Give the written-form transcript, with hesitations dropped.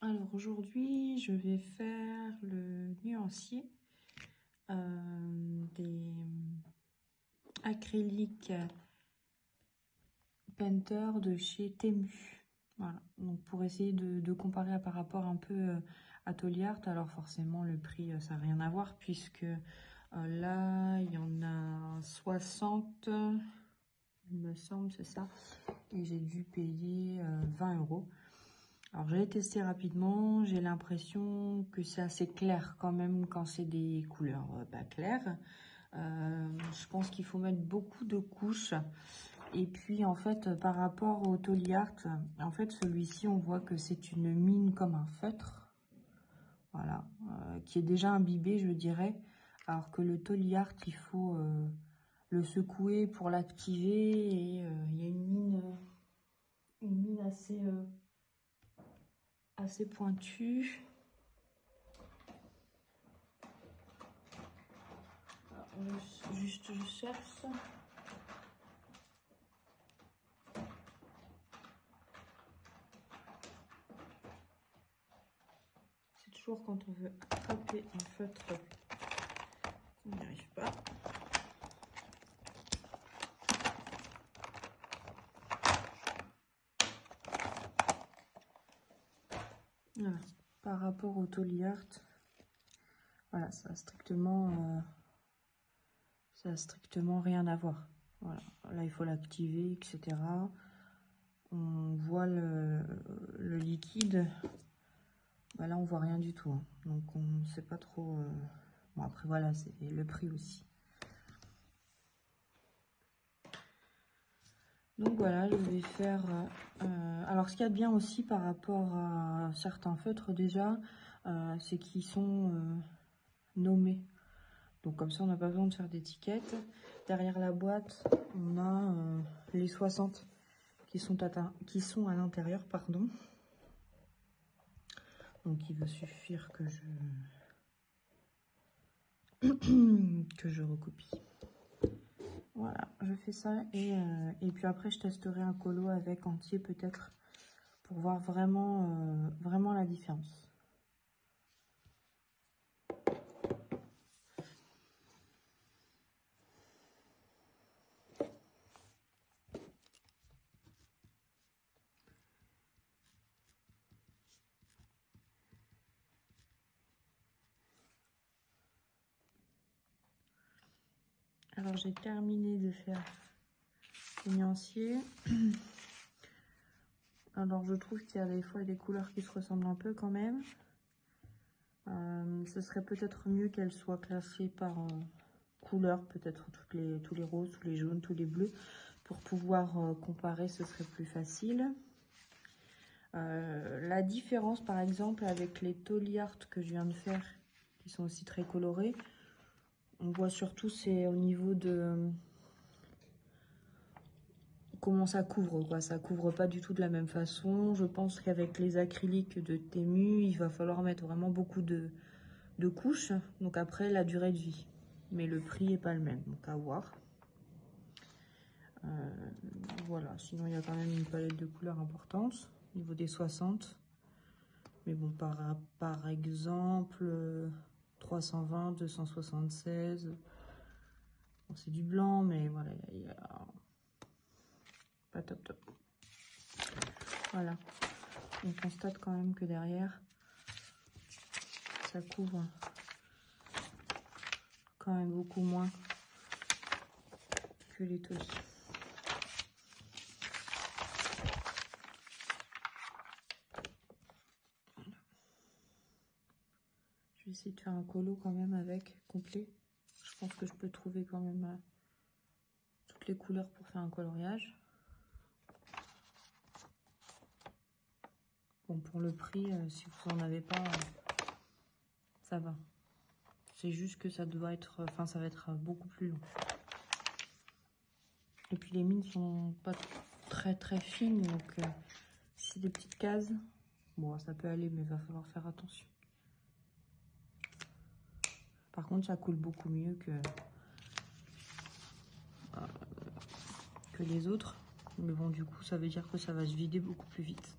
Alors aujourd'hui, je vais faire le nuancier des acryliques Painter de chez Temu. Voilà, donc pour essayer de comparer par rapport un peu à Toliart. Alors forcément, le prix, ça n'a rien à voir puisque là, il y en a 60, il me semble, c'est ça. Et j'ai dû payer 20 €. Alors, je l'ai testé rapidement. J'ai l'impression que c'est assez clair quand même quand c'est des couleurs claires. Je pense qu'il faut mettre beaucoup de couches. Et puis, en fait, par rapport au Toliart, en fait, celui-ci, on voit que c'est une mine comme un feutre. Voilà. Qui est déjà imbibé, je dirais. Alors que le Toliart, il faut le secouer pour l'activer. Et il y a une mine assez pointue. Je cherche. C'est toujours quand on veut attraper un feutre qu'on n'y arrive pas. Voilà. Par rapport au Toliart, voilà, ça a strictement rien à voir. Voilà. Là, il faut l'activer, etc. On voit le liquide. Bah là, on voit rien du tout. Hein. Donc, on ne sait pas trop. Bon, après, voilà, c'est le prix aussi. Donc voilà, je vais faire... alors, ce qu'il y a de bien aussi par rapport à certains feutres déjà, c'est qu'ils sont nommés. Donc comme ça, on n'a pas besoin de faire d'étiquette. Derrière la boîte, on a les 60 qui sont à l'intérieur, pardon. Donc il va suffire que je recopie. Voilà, je fais ça et puis après je testerai un colo avec entier peut-être pour voir vraiment la différence. Alors j'ai terminé de faire le nuancier. Alors je trouve qu'il y a des fois des couleurs qui se ressemblent un peu quand même. Ce serait peut-être mieux qu'elles soient classées par couleur, peut-être tous les roses, tous les jaunes, tous les bleus. Pour pouvoir comparer, ce serait plus facile. La différence par exemple avec les Toliart que je viens de faire, qui sont aussi très colorés, on voit surtout c'est au niveau de comment ça couvre, quoi. Ça couvre pas du tout de la même façon. Je pense qu'avec les acryliques de Temu, il va falloir mettre vraiment beaucoup de couches. Donc après, la durée de vie. Mais le prix est pas le même, donc à voir. Voilà, sinon il y a quand même une palette de couleurs importante au niveau des 60. Mais bon, par exemple, 320, 276. Bon, c'est du blanc, mais voilà, il y a pas top. Voilà. On constate quand même que derrière, ça couvre quand même beaucoup moins que les Toli. Voilà. Je vais essayer de faire un colo quand même avec complet. Je pense que je peux trouver quand même toutes les couleurs pour faire un coloriage. Bon, pour le prix, si vous en avez pas, ça va. C'est juste que ça doit être, enfin, ça va être beaucoup plus long. Et puis les mines sont pas très fines, donc si c'est des petites cases, bon, ça peut aller, mais il va falloir faire attention. Par contre, ça coule beaucoup mieux que les autres. Mais bon, du coup, ça veut dire que ça va se vider beaucoup plus vite.